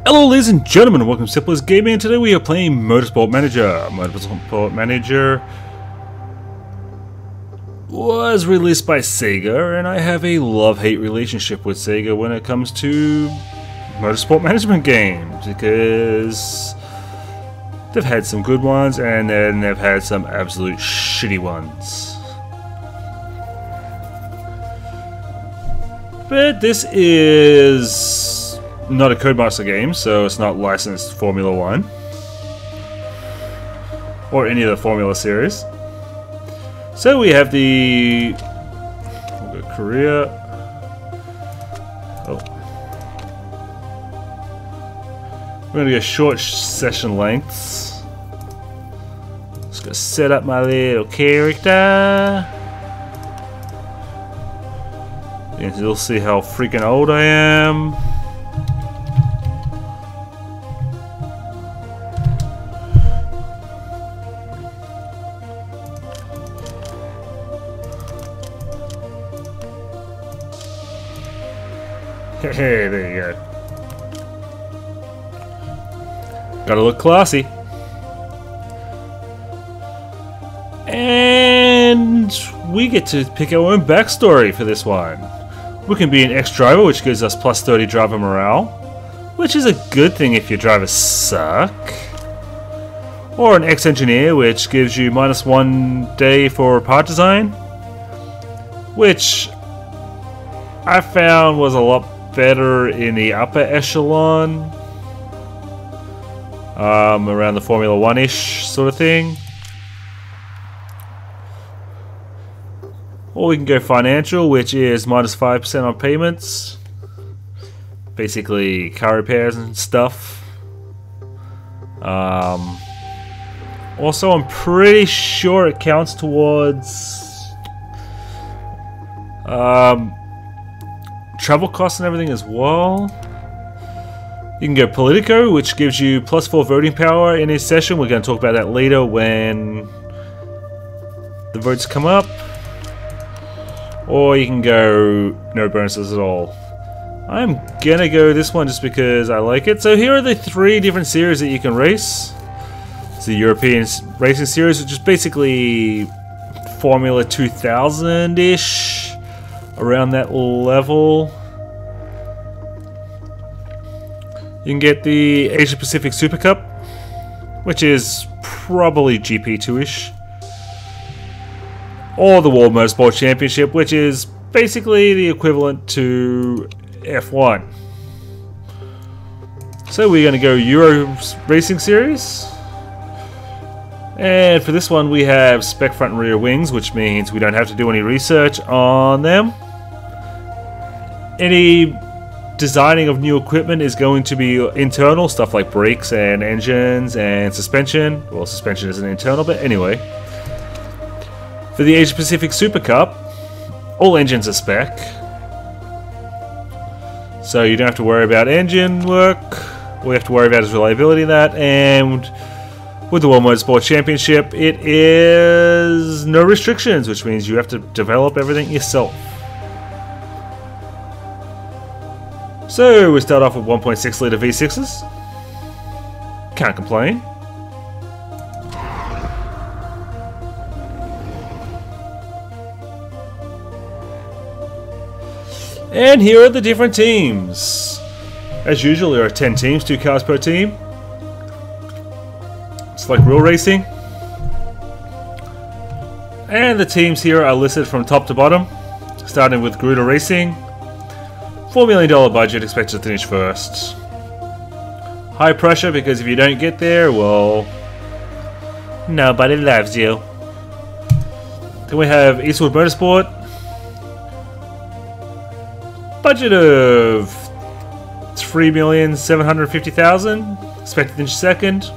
Hello ladies and gentlemen, and welcome to Simplest Gaming, and today we are playing Motorsport Manager. Motorsport Manager was released by SEGA, and I have a love-hate relationship with SEGA when it comes to motorsport management games, because they've had some good ones, and then they've had some absolute shitty ones. But this is not a Codemaster game, so it's not licensed Formula 1 or any of the Formula series. So we have the we'll go career. Oh, we're going to go short session lengths. Just going to set up my little character. And you'll see how freaking old I am. Hey, there you go. Gotta look classy. And we get to pick our own backstory for this one. We can be an ex-driver, which gives us plus 30 driver morale, which is a good thing if your drivers suck. Or an ex-engineer, which gives you -1 day for part design, which I found was a lot better in the upper echelon, around the Formula 1-ish sort of thing. Or we can go financial, which is -5% on payments. Basically car repairs and stuff. Also, I'm pretty sure it counts towards travel costs and everything as well. You can go Politico, which gives you +4 voting power in a session. We're going to talk about that later when the votes come up. Or you can go no bonuses at all. I'm gonna go this one just because I like it. So here are the 3 different series that you can race. It's the European Racing Series, which is basically Formula 2000-ish, around that level. You can get the Asia Pacific Super Cup, which is probably GP2-ish. Or the World Motorsport Championship, which is basically the equivalent to F1. So we're going to go Euro Racing Series. And for this one we have spec front and rear wings, which means we don't have to do any research on them. Any designing of new equipment is going to be internal, stuff like brakes and engines and suspension. Well, suspension isn't internal, but anyway. For the Asia Pacific Super Cup, all engines are spec, so you don't have to worry about engine work. All you have to worry about is reliability in that. And with the World Motorsport Championship, it is no restrictions, which means you have to develop everything yourself. So we start off with 1.6 litre V6s. Can't complain. And here are the different teams. As usual, there are 10 teams, 2 cars per team. It's like real racing. And the teams here are listed from top to bottom, starting with Garuda Racing. $4 million budget, expected to finish first. High pressure, because if you don't get there, well, nobody loves you. Then we have Eastwood Motorsport. Budget of $3,750,000, expected to finish second.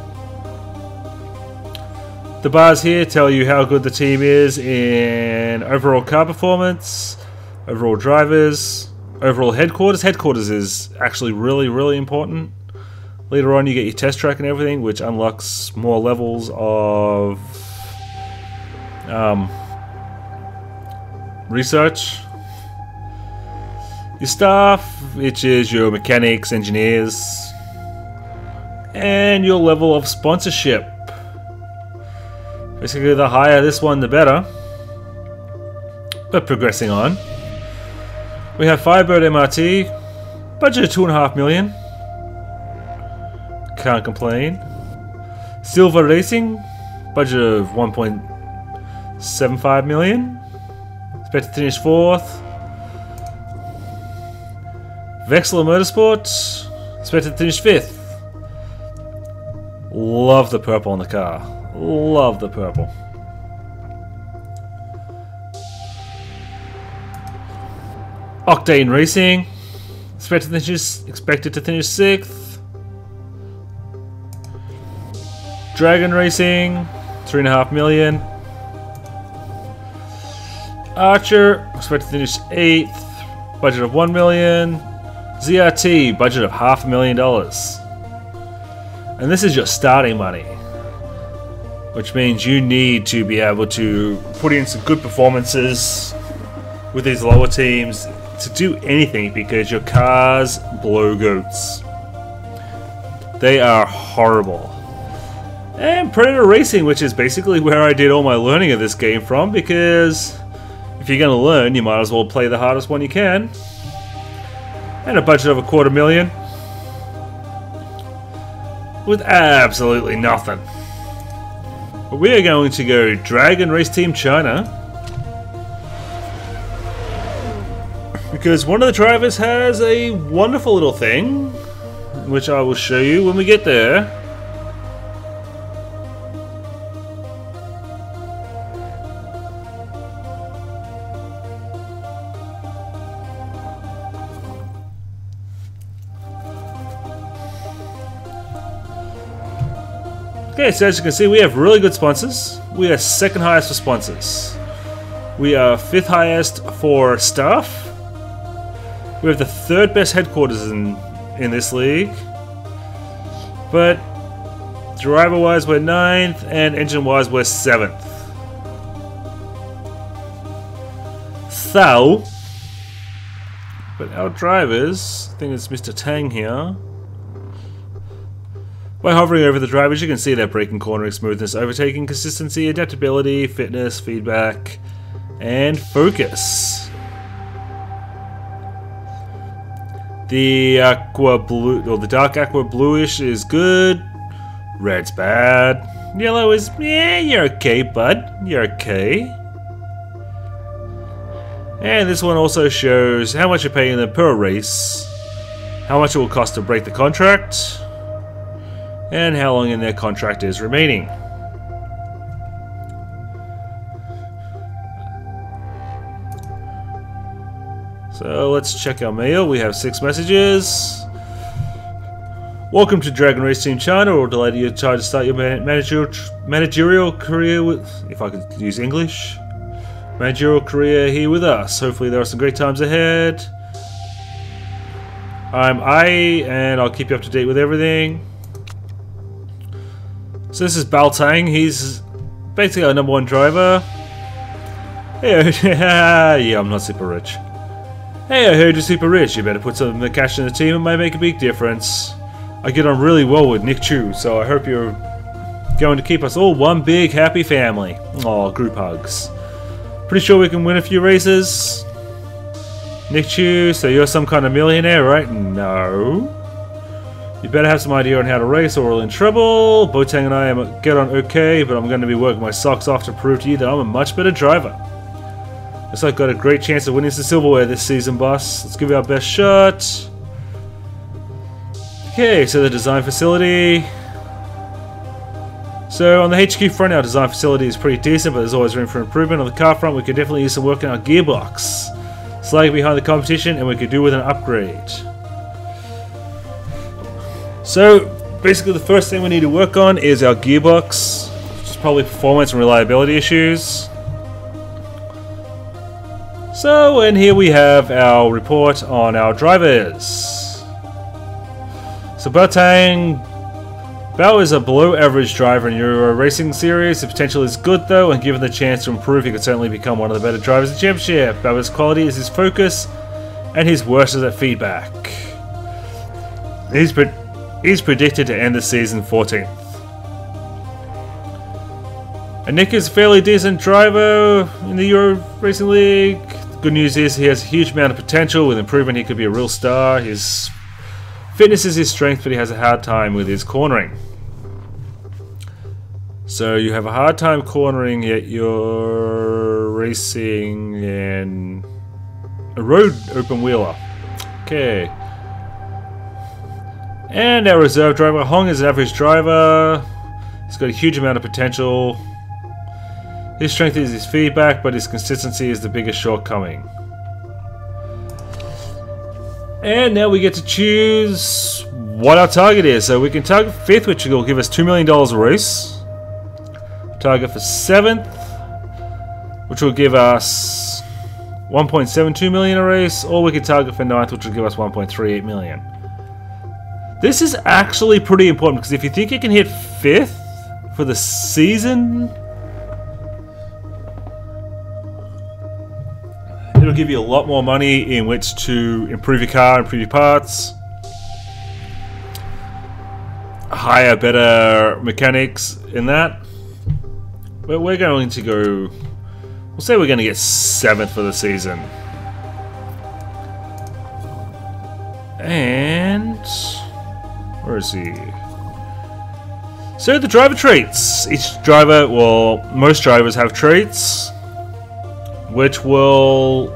The bars here tell you how good the team is in overall car performance, overall drivers, overall headquarters. Headquarters is actually really important. Later on you get your test track and everything, which unlocks more levels of research. Your staff, which is your mechanics, engineers, and your level of sponsorship. Basically, the higher this one, the better. But progressing on, we have Firebird MRT, budget of $2.5 million. Can't complain. Silver Racing, budget of $1.75 million. Expected to finish 4th. Vexler Motorsport, expected to finish 5th. Love the purple on the car. Love the purple. Octane Racing, expected to finish 6th. Dragon Racing, $3.5 million. Archer, expected to finish 8th, budget of $1 million. ZRT, budget of $500,000. And this is your starting money, which means you need to be able to put in some good performances with these lower teams to do anything, because your cars blow goats. They are horrible. And Predator Racing, which is basically where I did all my learning of this game from, because if you're going to learn, you might as well play the hardest one you can. And a budget of $250,000 with absolutely nothing. But we are going to go Dragon Race Team China, because one of the drivers has a wonderful little thing, which I will show you when we get there. Okay, so as you can see, we have really good sponsors. We are 2nd highest for sponsors. We are 5th highest for staff. We have the 3rd best headquarters in this league. But driver-wise, we're 9th, and engine-wise, we're 7th. So, but our drivers, I think it's Mr. Tang here. By hovering over the drivers, you can see their braking, cornering, smoothness, overtaking, consistency, adaptability, fitness, feedback, and focus. The aqua blue, or the dark aqua bluish, is good. Red's bad. Yellow is, yeah, you're okay, bud. You're okay. And this one also shows how much you're paying them per race, how much it will cost to break the contract, and how long in their contract is remaining. So let's check our mail. We have 6 messages. Welcome to Dragon Race Team China. We're delighted you're trying to start your managerial career with, if I could use English, managerial career here with us. Hopefully there are some great times ahead. I'm Ai, and I'll keep you up to date with everything. So this is Bao Tang. He's basically our #1 driver. Hey, yeah, I'm not super rich. Hey, I heard you're super rich. You better put some of the cash in the team. It might make a big difference. I get on really well with Nick Chu, so I hope you're going to keep us all one big happy family. Aw, group hugs. Pretty sure we can win a few races. Nick Chu, so you're some kind of millionaire, right? No. You better have some idea on how to race or we're in trouble. Botang and I get on okay, but I'm going to be working my socks off to prove to you that I'm a much better driver. Looks like I've got a great chance of winning some silverware this season, boss. Let's give it our best shot. Okay, so the design facility. So on the HQ front, our design facility is pretty decent, but there's always room for improvement. On the car front, we could definitely use some work on our gearbox. It's lagging behind the competition, and we could do with an upgrade. So basically the first thing we need to work on is our gearbox, which is probably performance and reliability issues. So, and here we have our report on our drivers. So Bao is a below average driver in Euro Racing Series. The potential is good though, and given the chance to improve, he could certainly become one of the better drivers in the championship. Bao's quality is his focus, and his worst is at feedback. He's predicted to end the season 14th. And Nick is a fairly decent driver in the Euro Racing League. Good news is he has a huge amount of potential. With improvement, he could be a real star. His fitness is his strength, but he has a hard time with his cornering. So you have a hard time cornering, yet you're racing in a road open wheeler. Okay. And our reserve driver, Hong, is an average driver. He's got a huge amount of potential. His strength is his feedback, but his consistency is the biggest shortcoming. And now we get to choose what our target is. So we can target 5th, which will give us $2 million a race. Target for 7th, which will give us $1.72 million a race. Or we can target for 9th, which will give us $1.38 million. This is actually pretty important, because if you think you can hit 5th for the season, it'll give you a lot more money in which to improve your car, improve your parts, hire better mechanics in that. But we're going to go, we'll say we're going to get 7th for the season. And where is he? So the driver traits. Each driver, well, most drivers have traits which will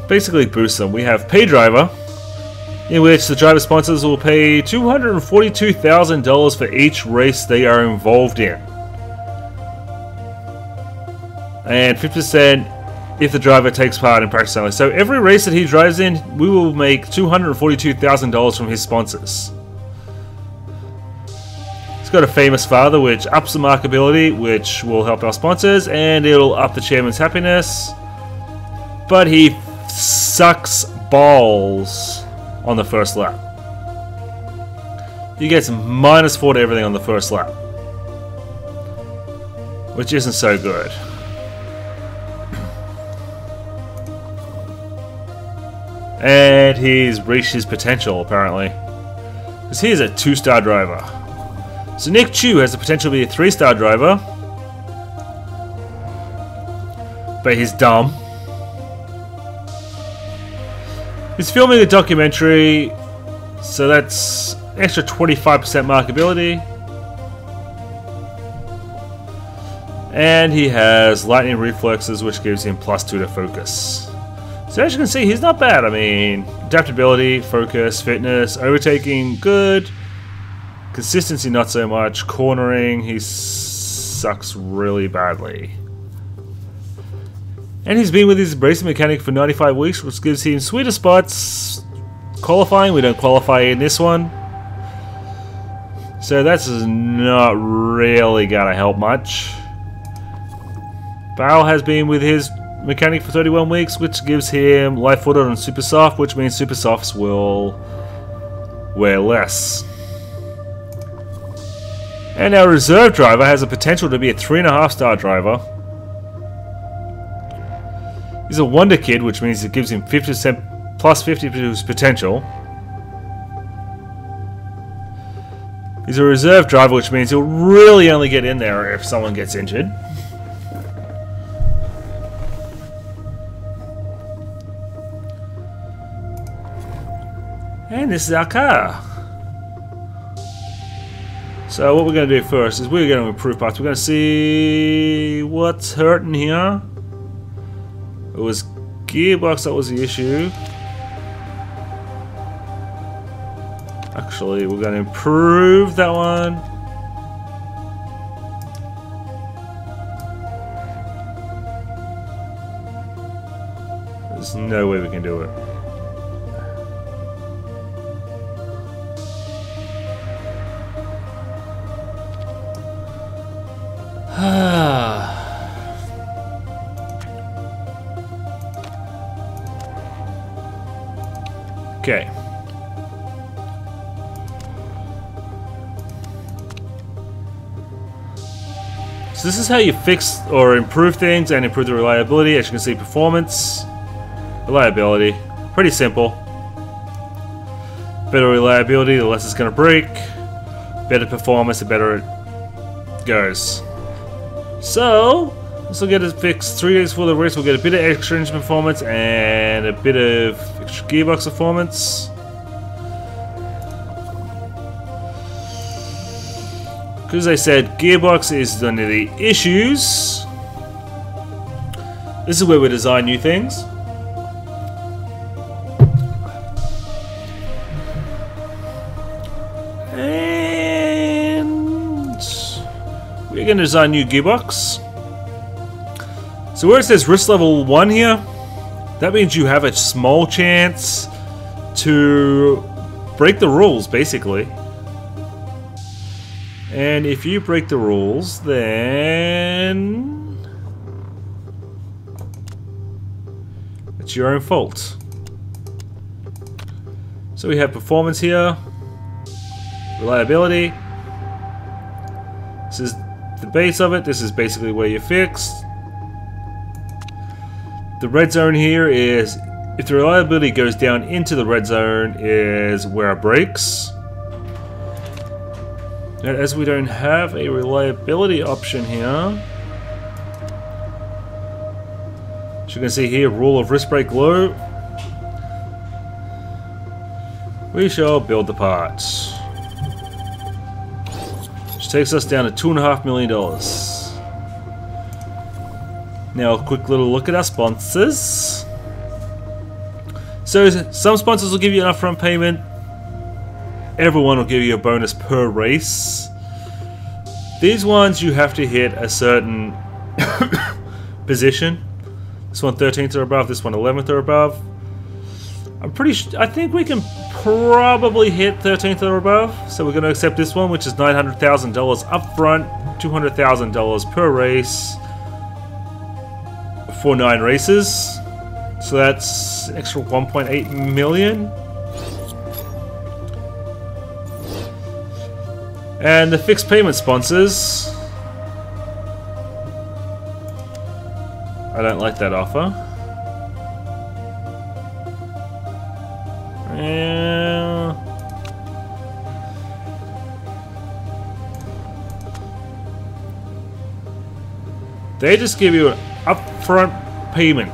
basically boost them. We have pay driver, in which the driver sponsors will pay $242,000 for each race they are involved in, and 50% if the driver takes part in practice only. So every race that he drives in, we will make $242,000 from his sponsors. He's got a famous father, which ups the markability, which will help our sponsors, and it'll up the chairman's happiness. But he sucks balls on the first lap. He gets -4 to everything on the first lap, which isn't so good. And he's reached his potential, apparently, because he is a 2-star driver. So Nick Chu has the potential to be a 3-star driver, but he's dumb. He's filming a documentary, so that's extra 25% markability. And he has lightning reflexes, which gives him +2 to focus. So as you can see, he's not bad. I mean, adaptability, focus, fitness, overtaking, good. Consistency, not so much. Cornering, he sucks really badly. And he's been with his racing mechanic for 95 weeks, which gives him sweeter spots. Qualifying, we don't qualify in this one. So that's not really gonna help much. Bao has been with his mechanic for 31 weeks, which gives him light footed on super soft, which means super softs will wear less. And our reserve driver has the potential to be a 3.5-star driver. He's a wonder kid, which means it gives him 50% +50 to his potential. He's a reserve driver, which means he'll really only get in there if someone gets injured. And this is our car. So what we're going to do first is we're going to improve parts. We're going to see what's hurting here. It was gearbox that was the issue. Actually, we're going to improve that one. There's no way we can do it. Okay. So this is how you fix or improve things and improve the reliability. As you can see, performance, reliability, pretty simple. better reliability, the less it's going to break. Better performance, the better it goes. So, this will get us fixed 3 days before the race. We'll get a bit of extra engine performance and a bit of extra gearbox performance. Because I said gearbox is one of the issues. This is where we design new things. And we're going to design new gearbox. So where it says risk level 1 here, that means you have a small chance to break the rules, basically. And if you break the rules, then it's your own fault. So we have performance here, reliability. This is the base of it. This is basically where you're fixed. The red zone here is, if the reliability goes down into the red zone, is where it breaks. Now, as we don't have a reliability option here, as you can see here, rule of risk break low, we shall build the parts. Which takes us down to $2.5 million. Now a quick little look at our sponsors. So some sponsors will give you an upfront payment. Everyone will give you a bonus per race. These ones you have to hit a certain position. This one 13th or above, this one 11th or above. I think we can probably hit 13th or above. So we're going to accept this one, which is $900,000 upfront, $200,000 per race for 9 races. So that's an extra 1.8 million. And the fixed payment sponsors, I don't like that offer. They just give you an upfront payment.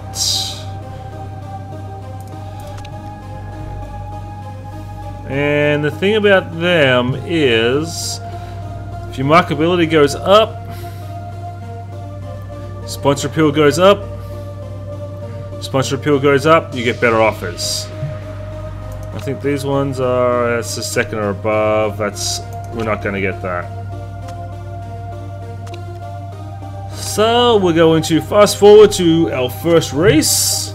And the thing about them is, if your marketability goes up, sponsor appeal goes up, sponsor appeal goes up, you get better offers. I think these ones are, that's the second or above, we're not going to get that. So we're going to fast forward to our first race.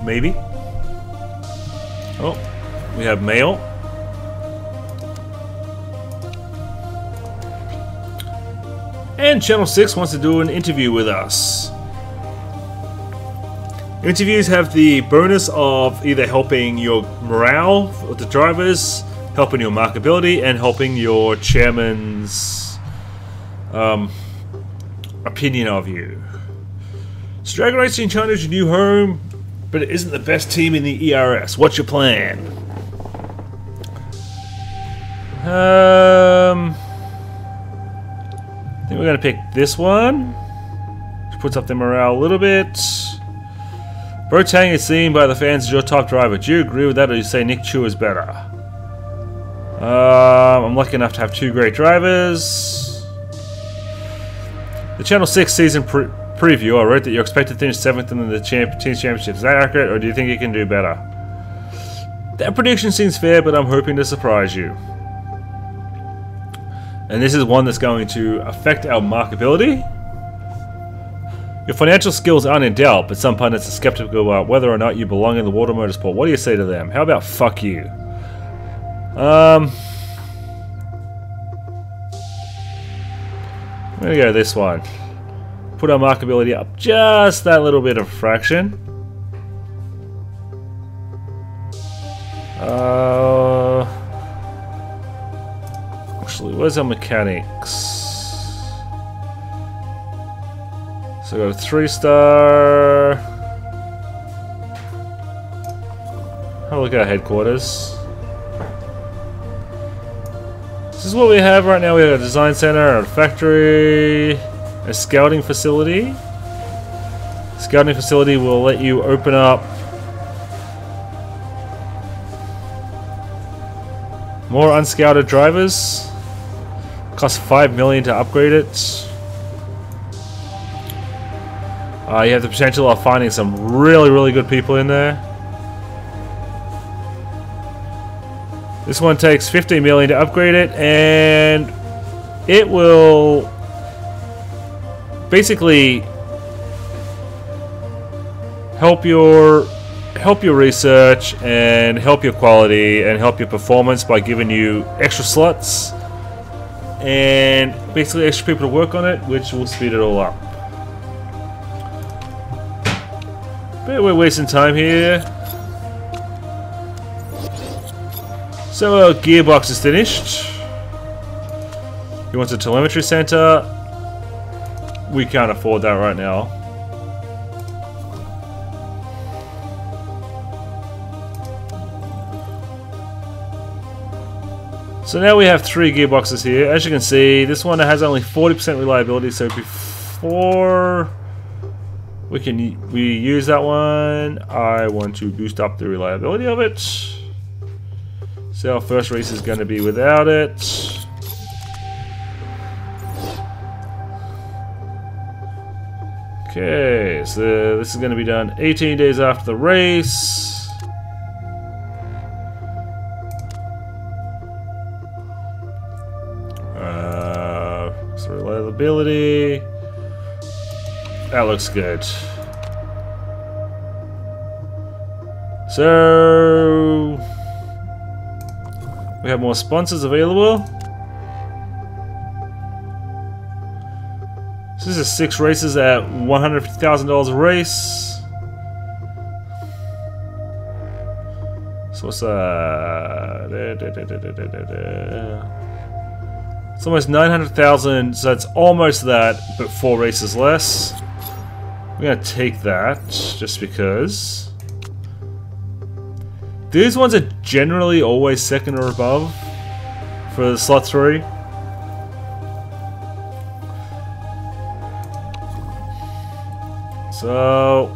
Maybe. Oh, we have mail. And Channel 6 wants to do an interview with us. Interviews have the bonus of either helping your morale of the drivers, helping your markability, and helping your chairman's opinion of you. So Dragon Racing China is your new home, but it isn't the best team in the ERS. What's your plan? I think we're going to pick this one, which puts up the morale a little bit. Bro-Tang is seen by the fans as your top driver. Do you agree with that, or do you say Nick Chu is better? I'm lucky enough to have 2 great drivers. The Channel 6 season preview, I wrote that you're expected to finish 7th in the Teams Championship. Is that accurate, or do you think you can do better? That prediction seems fair, but I'm hoping to surprise you. And this is one that's going to affect our markability. Your financial skills aren't in doubt, but some pundits are skeptical about whether or not you belong in the water motorsport. What do you say to them? How about fuck you? I'm gonna go this one. Put our markability up just that little bit of a fraction. Actually, where's our mechanics? So I got a 3-star. Have a look at our headquarters. This is what we have right now. We have a design center, a factory, a scouting facility. Scouting facility will let you open up more unscouted drivers. Costs $5 million to upgrade it. You have the potential of finding some really good people in there. This one takes $15 million to upgrade it, and it will basically help your research and help your quality and help your performance by giving you extra slots and basically extra people to work on it, which will speed it all up. But we're wasting time here. So our gearbox is finished. He wants a telemetry center. We can't afford that right now. So now we have 3 gearboxes here. As you can see, this one has only 40% reliability, so before we use that one, I want to boost up the reliability of it. So our first race is going to be without it. Okay, so this is going to be done 18 days after the race. So reliability. That looks good. So we have more sponsors available. So this is 6 races at $150,000 a race. So what's that? It's almost 900,000, so it's almost that, but 4 races less. We're gonna take that just because. These ones are generally always second or above for the slot 3. So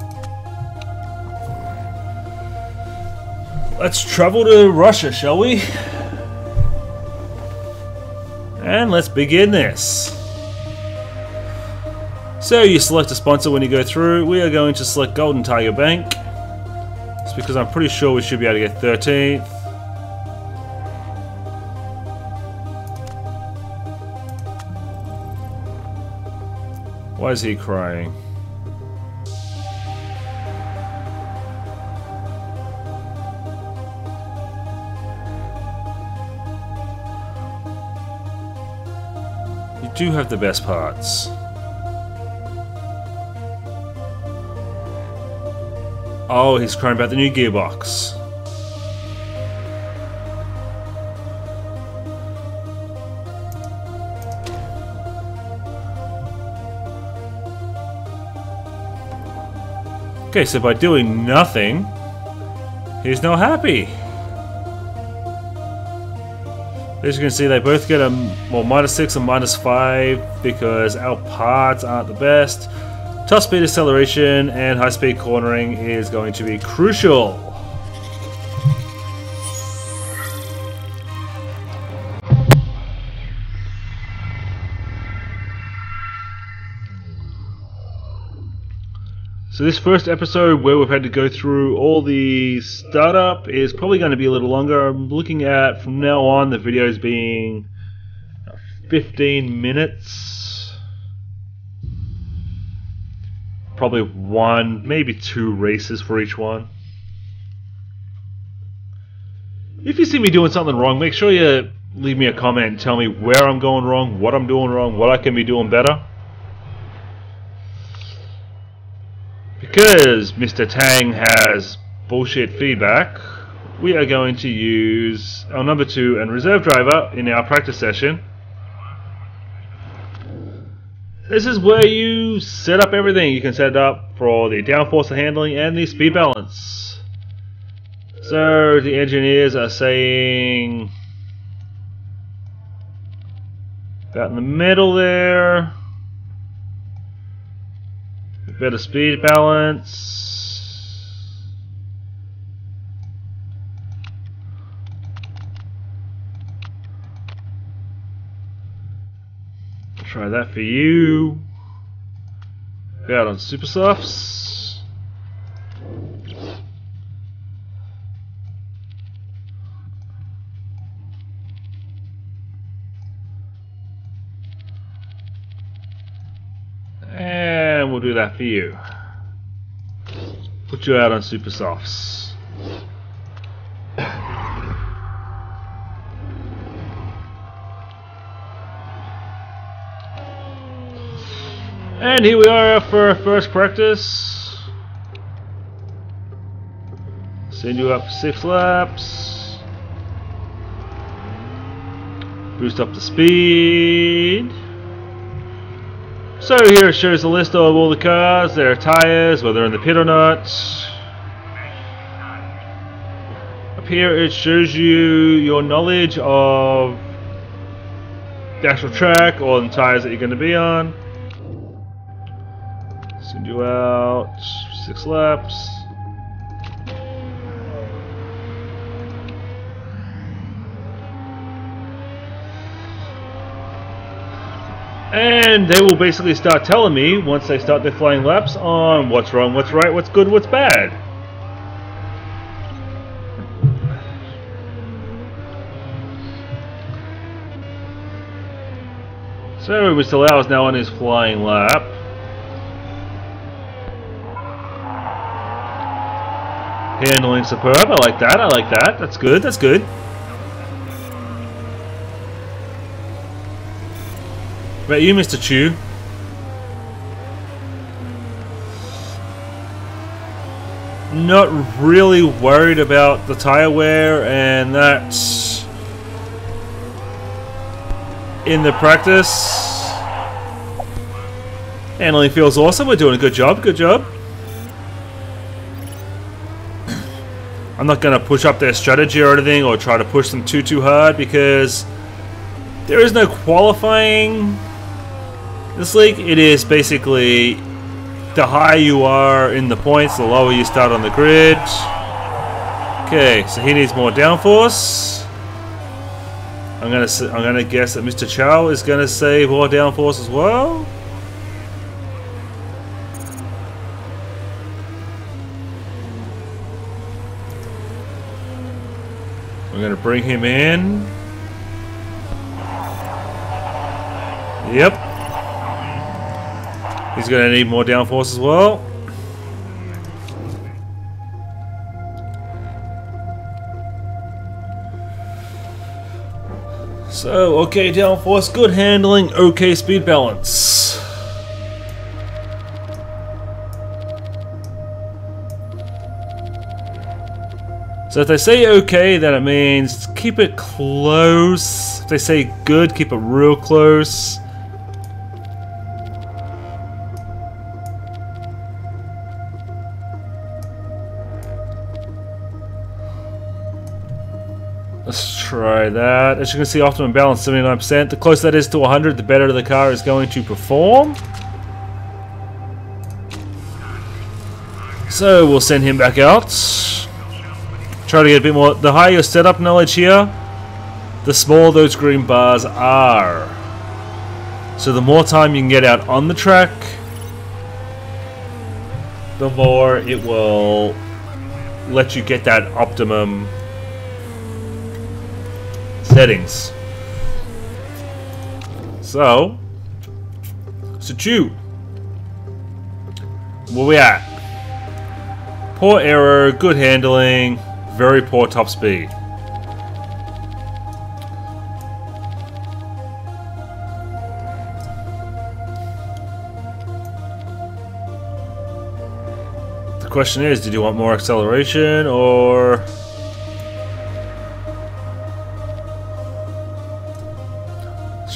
let's travel to Russia, shall we? And let's begin this. So you select a sponsor when you go through. We are going to select Golden Tiger Bank. It's because I'm pretty sure we should be able to get 13th. Why is he crying? You do have the best parts. Oh, he's crying about the new gearbox. Okay, so by doing nothing, he's not happy. As you can see, they both get a -6 and -5 because our parts aren't the best. Top speed acceleration and high speed cornering is going to be crucial. So this first episode where we've had to go through all the startup is probably going to be a little longer. I'm looking at from now on the videos being 15 minutes. Probably 1, maybe 2 races for each one. If you see me doing something wrong, make sure you leave me a comment and tell me where I'm going wrong, what I'm doing wrong, what I can be doing better. Because Mr. Tang has bullshit feedback, we are going to use our number 2 and reserve driver in our practice session. This is where you set up everything. You can set it up for the downforce handling and the speed balance. So the engineers are saying about in the middle there. Better speed balance. Try that for you. Out on super softs. And we'll do that for you. Put you out on super softs. And here we are for our first practice. Send you up 6 laps. Boost up the speed. So here it shows a list of all the cars, their tires, whether they're in the pit or not. Up here it shows you your knowledge of the actual track or the tires that you're going to be on. Send you out 6 laps. And they will basically start telling me, once they start their flying laps, on what's wrong, what's right, what's good, what's bad. So Mr. Lau is now on his flying lap. Handling superb, I like that, I like that. That's good, that's good. About you, Mr. Chu. Not really worried about the tire wear, and that's in the practice. Handling feels awesome. We're doing a good job. Good job. I'm not going to push up their strategy or anything, or try to push them too hard, because there is no qualifying. This league, it is basically the higher you are in the points, the lower you start on the grid. Okay, so he needs more downforce. I'm gonna guess that Mr. Chow is gonna save more downforce as well. We're gonna bring him in. Yep. He's going to need more downforce as well. So, okay downforce, good handling, okay speed balance. So if they say okay, then it means keep it close. If they say good, keep it real close. Let's try that. As you can see, optimum balance 79%. The closer that is to 100, the better the car is going to perform. So we'll send him back out. Try to get a bit more. The higher your setup knowledge here, the smaller those green bars are. So the more time you can get out on the track, the more it will let you get that optimum settings. So Chu, where we at? Poor aero, good handling, very poor top speed. The question is, did you want more acceleration or?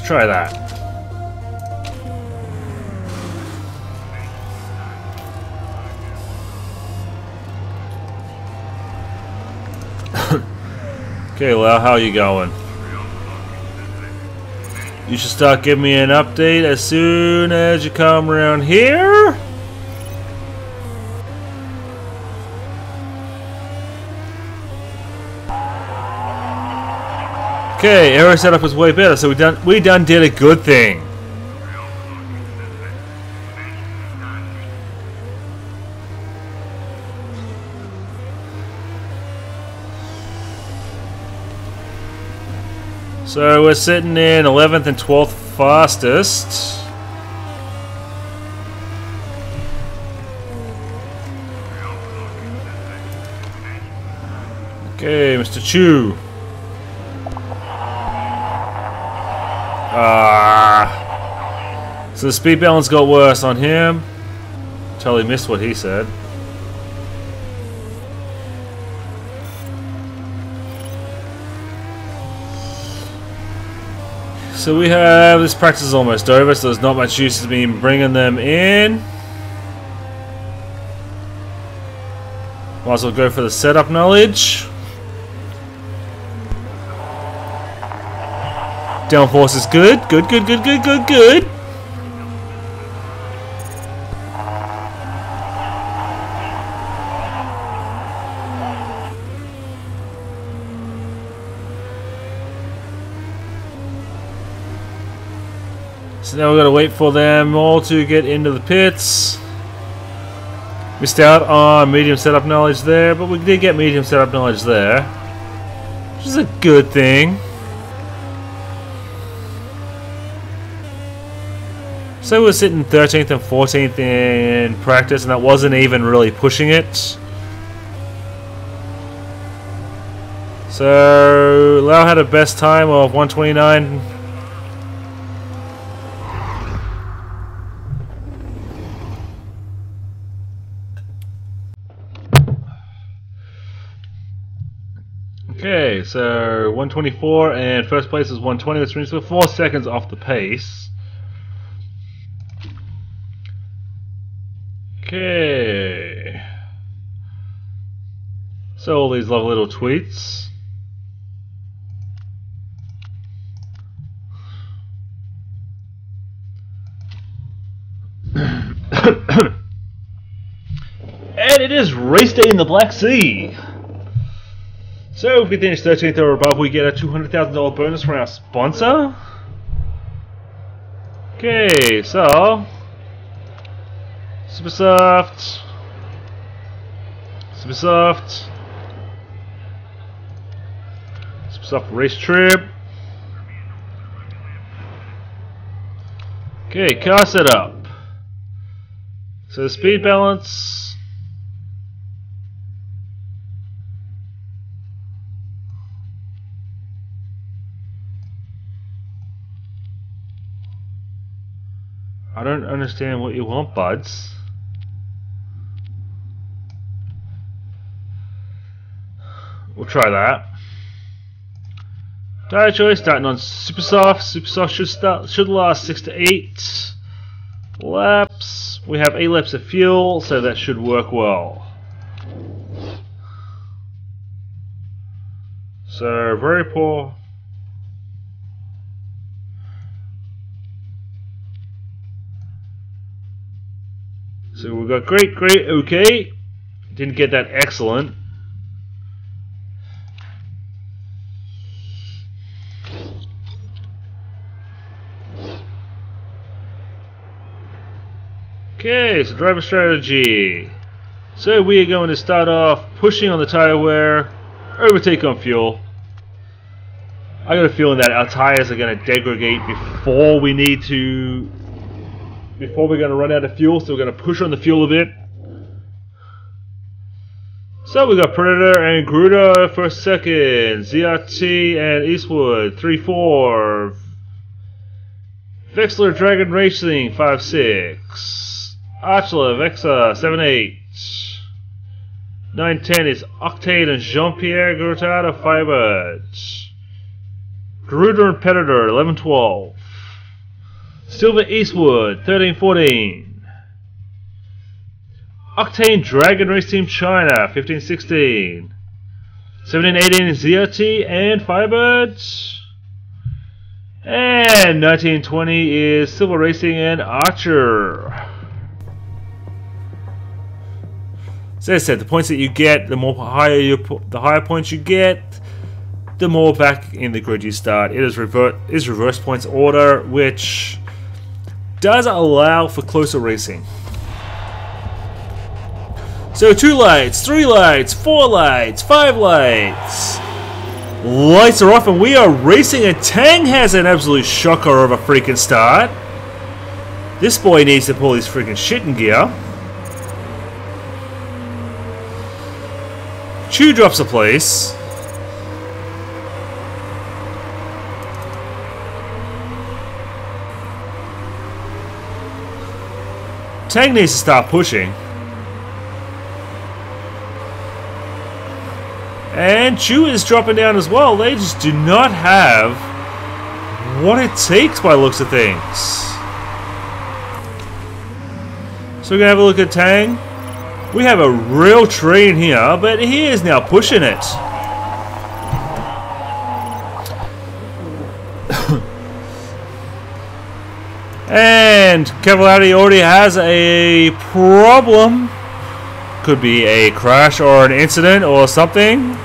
Try that. Okay, Lau, how are you going? You should start giving me an update as soon as you come around here. Okay, aero setup was way better, so we done did a good thing. So we're sitting in 11th and 12th fastest. Okay, Mr. Chu. So the speed balance got worse on him. Totally missed what he said. So we have, this practice is almost over, so there's not much use in me bringing them in. Might as well go for the setup knowledge. Downforce is good. Good, good, good, good, good, good. So now we've got to wait for them all to get into the pits. Missed out on medium setup knowledge there, but we did get medium setup knowledge there, which is a good thing. So we're sitting 13th and 14th in practice, and that wasn't even really pushing it. So Lau had a best time of 129. Okay, so 124 and first place is 120, which means we're 4 seconds off the pace. Okay. So all these lovely little tweets. And it is race day in the Black Sea. So if we finish 13th or above, we get a $200,000 bonus from our sponsor. Okay, so Supersoft, Supersoft race trip. Okay, car setup. So the speed balance. I don't understand what you want, buds. We'll try that. Tire choice starting on Supersoft. Supersoft should last 6 to 8 laps. We have 8 laps of fuel, so that should work well. So very poor. So we got great, great, okay. Didn't get that excellent. Okay, so driver strategy. So we are going to start off pushing on the tire wear, overtake on fuel. I got a feeling that our tires are going to degrade before we're going to run out of fuel, so we're going to push on the fuel a bit. So we got Predator and Gruder for second, ZRT and Eastwood 3-4, Vexler Dragon Racing 5-6. Archler, Vexa, 7-8. 9-10 is Octane and Jean-Pierre Grottard of Firebird. Gruder and Predator, 11-12. Silver Eastwood, 13-14. Octane Dragon Race Team China, 15-16. 1718 is ZRT and Firebird. And 1920 is Silver Racing and Archer. As I said, the points that you get, the higher points you get, the more back in the grid you start. It is reverse points order, which does allow for closer racing. So 2 lights, 3 lights, 4 lights, 5 lights. Lights are off and we are racing, and Tang has an absolute shocker of a freaking start. This boy needs to pull his freaking shit in gear. Chu drops a place. Tang needs to start pushing. And Chu is dropping down as well. They just do not have what it takes by the looks of things. So we're going to have a look at Tang. We have a real train here, but he is now pushing it. And Cavallari already has a problem. Could be a crash or an incident or something.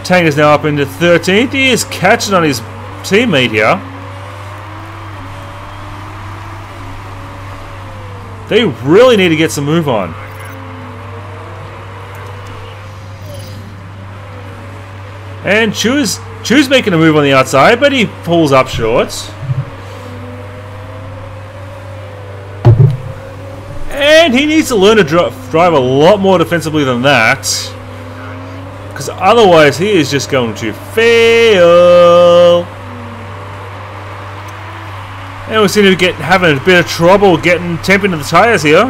Tang is now up into 13th. He is catching on his teammate here. They really need to get some move on. And Chu's making a move on the outside, but he pulls up short. And he needs to learn to drive a lot more defensively than that, because otherwise he is just going to fail. And we seem to be having a bit of trouble getting temp into the tyres here.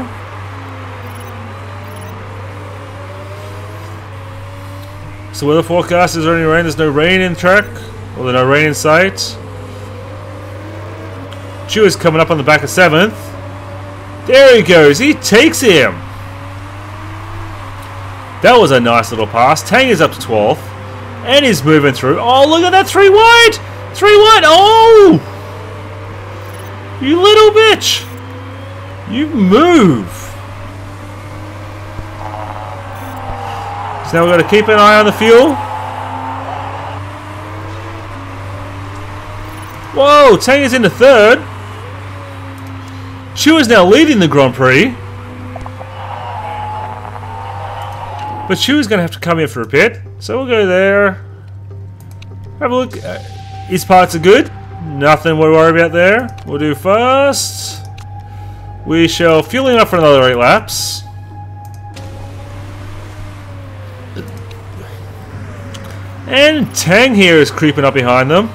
So weather forecast, is there any rain? There's no rain in track, or there's no rain in sight. Chu is coming up on the back of 7th. There he goes, he takes him. That was a nice little pass. Tang is up to 12th. And he's moving through. Oh, look at that, 3 wide! 3 wide, oh! You little bitch! You move! So now we've got to keep an eye on the fuel. Whoa, Tang is into 3rd. Chu is now leading the Grand Prix. But Chu is going to have to come in for a pit. So we'll go there. Have a look. His parts are good. Nothing to worry about there. We'll do first. We shall fuel him up for another 8 laps. And Tang here is creeping up behind them.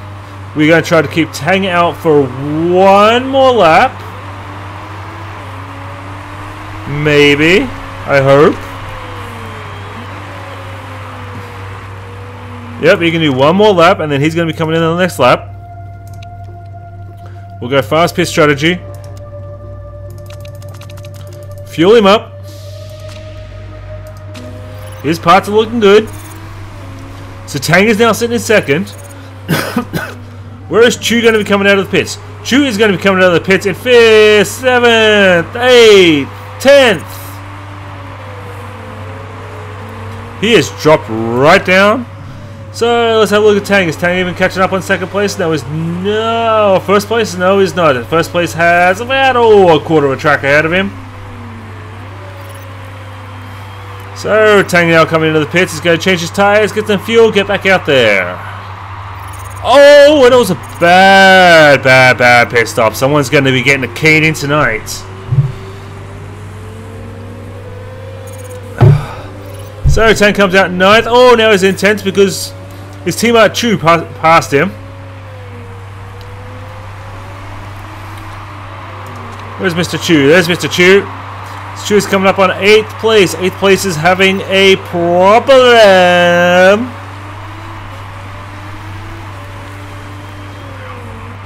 We're going to try to keep Tang out for 1 more lap. Maybe. I hope. Yep, you can do 1 more lap, and then he's going to be coming in on the next lap. We'll go fast pit strategy. Fuel him up. His parts are looking good. So Tang is now sitting in 2nd. Where is Chu going to be coming out of the pits? Chu is going to be coming out of the pits in 5th, 7th, 8th, 10th. He has dropped right down. So let's have a look at Tang. Is Tang even catching up on 2nd place? No, no. 1st place? No, he's not. 1st place has about a quarter of a track ahead of him. So Tang now coming into the pits. He's going to change his tyres, get some fuel, get back out there. Oh, and it was a bad pit stop. Someone's going to be getting a cane in tonight. So Tang comes out 9th. Oh, now he's in 10th because his teammate Chu passed him. Where's Mr. Chu? There's Mr. Chu. Chu is coming up on 8th place. 8th place is having a problem.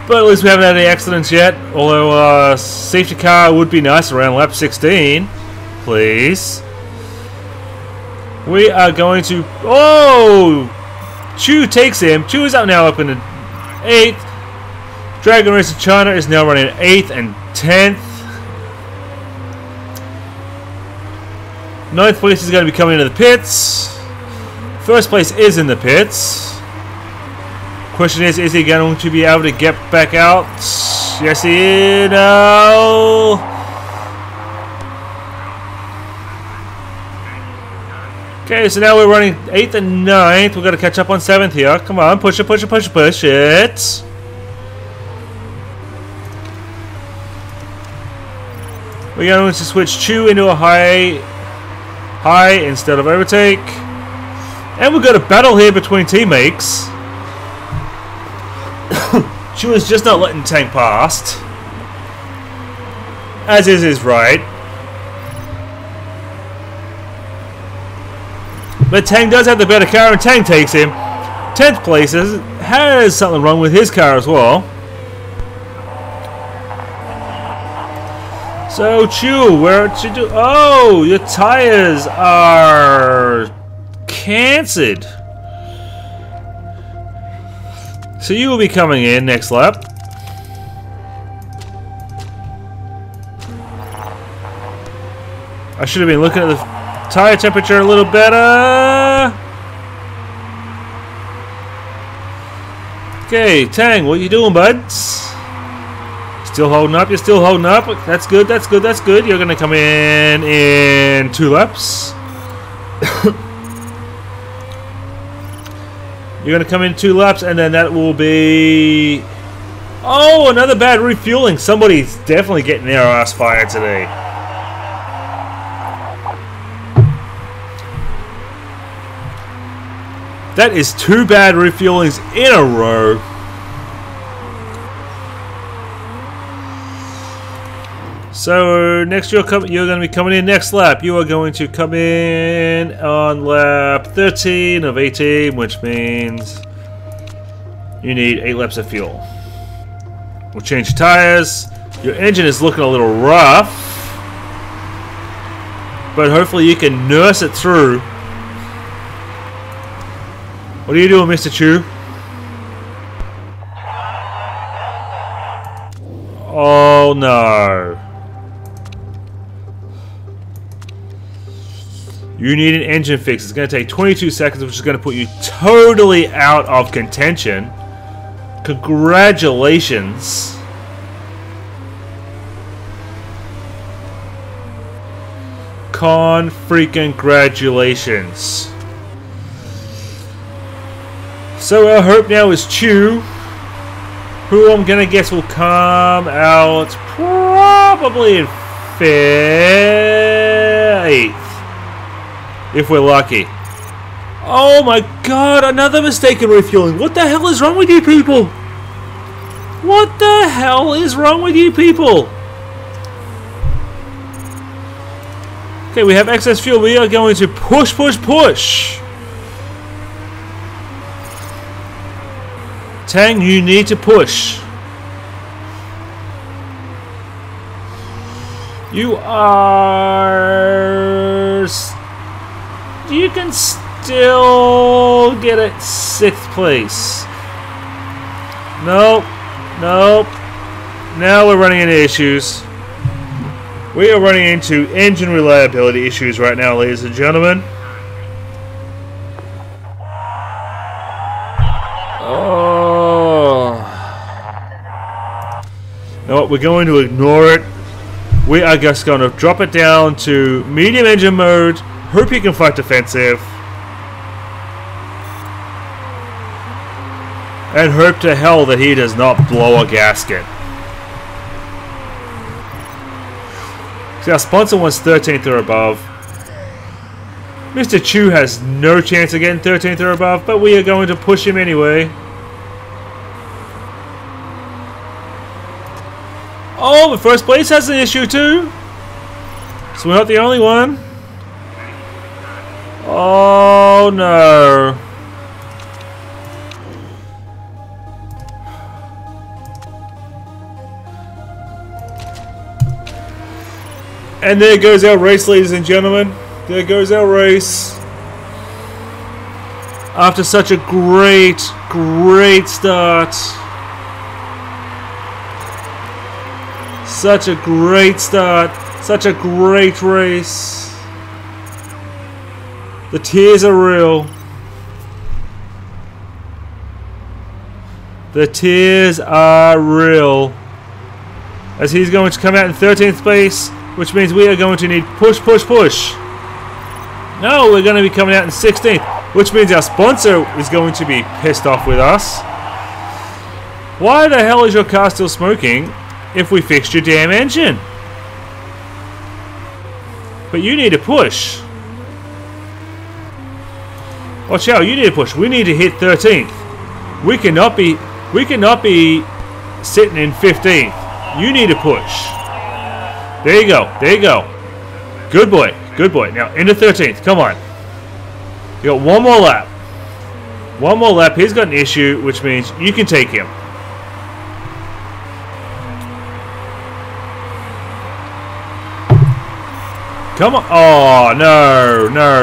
But at least we haven't had any accidents yet. Although safety car would be nice around lap 16. Please. We are going to... Oh! Chu takes him. Chu is now up in the 8th. Dragon Racer China is now running 8th and 10th. 9th place is going to be coming into the pits. 1st place is in the pits. Question is he going to be able to get back out? Yes, he is. No. Okay, so now we're running 8th and 9th. We've got to catch up on 7th here. Come on, push it, push it, push it, push it. We're going to switch Chu into a high instead of overtake. And we've got a battle here between teammates. Chu is just not letting Tank past. As is his right. But Tang does have the better car and Tang takes him. 10th place has something wrong with his car as well. So Chu, where'd you do? Oh, your tires are canceled. So you will be coming in next lap. I should have been looking at the tire temperature a little better. Okay, Tang, what you doing, buds? Still holding up, you're still holding up. That's good, that's good, that's good. You're gonna come in 2 laps. You're gonna come in 2 laps and then that will be... Oh, another bad refueling. Somebody's definitely getting their ass fired today. That is 2 bad refuelings in a row. So next you're going to be coming in next lap. You are going to come in on lap 13 of 18, which means you need 8 laps of fuel. We'll change tires. Your engine is looking a little rough, but hopefully you can nurse it through. What are you doing, Mr. Chu? Oh no. You need an engine fix. It's going to take 22 seconds, which is going to put you totally out of contention. Congratulations. Freaking-gratulations. So our hope now is Chu, who I'm going to guess will come out probably in 8th. If we're lucky. Oh my god, another mistake in refueling. What the hell is wrong with you people? What the hell is wrong with you people? Okay, we have excess fuel. We are going to push, push, push. Tang, you need to push. You are... You can still get it 6th place. Nope. Nope. Now we're running into issues. We are running into engine reliability issues right now, ladies and gentlemen. Oh. You know what? We're going to ignore it. We are just going to drop it down to medium engine mode. Hope he can fight defensive. And hope to hell that he does not blow a gasket. See, our sponsor wants 13th or above. Mr. Chu has no chance of getting 13th or above, but we are going to push him anyway. Oh, but 1st place has an issue too. So we're not the only one. Oh no. And there goes our race, ladies and gentlemen. There goes our race. After such a great start. Such a great start. Such a great race. The tears are real. The tears are real. As he's going to come out in 13th place, which means we are going to need push. No, we're going to be coming out in 16th, which means our sponsor is going to be pissed off with us. Why the hell is your car still smoking if we fixed your damn engine? But you need to push. Watch out, you need to push. We need to hit 13th. We cannot be sitting in 15th. You need to push. There you go. Good boy. Now into 13th. Come on. You got one more lap. He's got an issue, which means you can take him. Come on. Oh, no. Oh, no.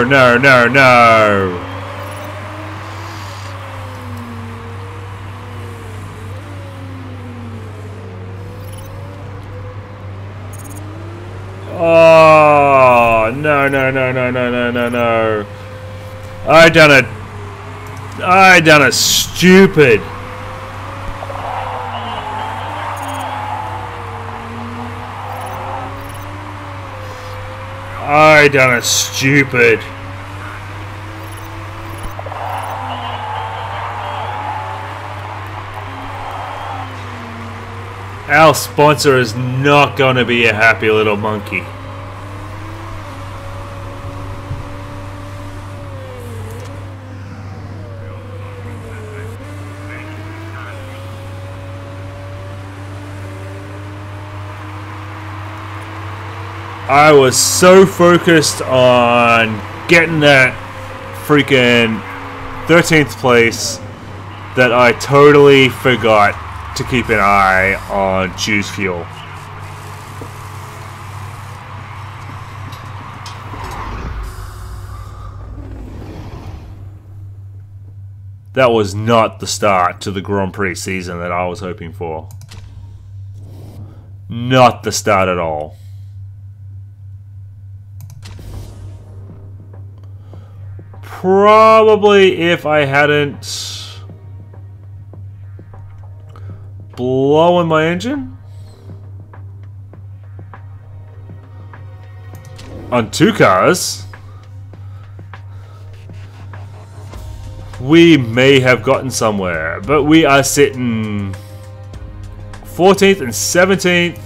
I done a stupid. Our sponsor is not going to be a happy little monkey. I was so focused on getting that freaking 13th place that I totally forgot to keep an eye on juice fuel. That was not the start to the Grand Prix season that I was hoping for. Not the start at all. Probably if I hadn't blown my engine on 2 cars, we may have gotten somewhere, but we are sitting 14th and 17th.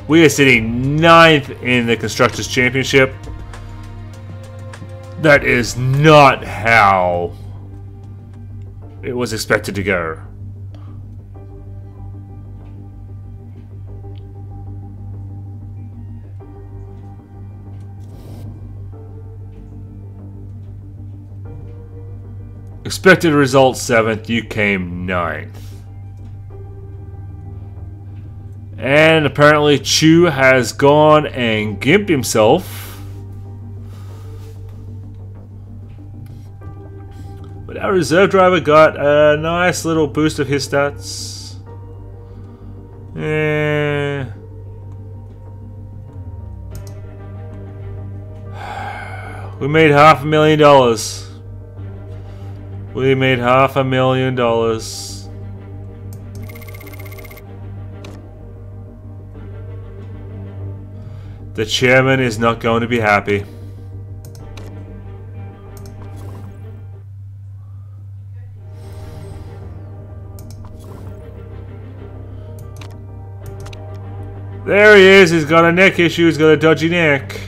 We are sitting 9th in the Constructors' Championship. That is not how it was expected to go. Expected result 7th, you came 9th. And apparently Chu has gone and gimped himself. But our reserve driver got a nice little boost of his stats. We made $500,000. We made $500,000. The chairman is not going to be happy. There he is. He's got a neck issue. He's got a dodgy neck.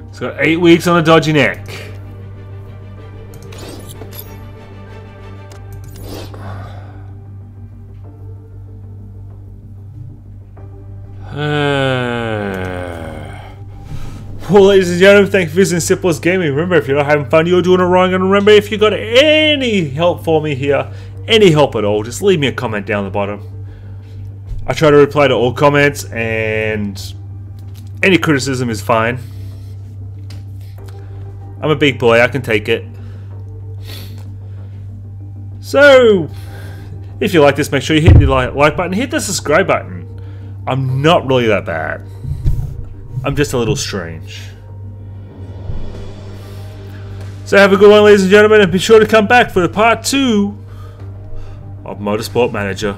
He's got 8 weeks on a dodgy neck. Well, ladies and gentlemen, thank you for visiting Simplest Gaming. Remember, if you're not having fun, you're doing it wrong. And remember, if you got any help for me here, any help at all, just leave me a comment down the bottom. I try to reply to all comments, and Any criticism is fine. I'm a big boy, I can take it. So, if you like this, make sure you hit the like button, hit the subscribe button. I'm not really that bad. I'm just a little strange. So have a good one, ladies and gentlemen, and be sure to come back for the part 2 of Motorsport Manager.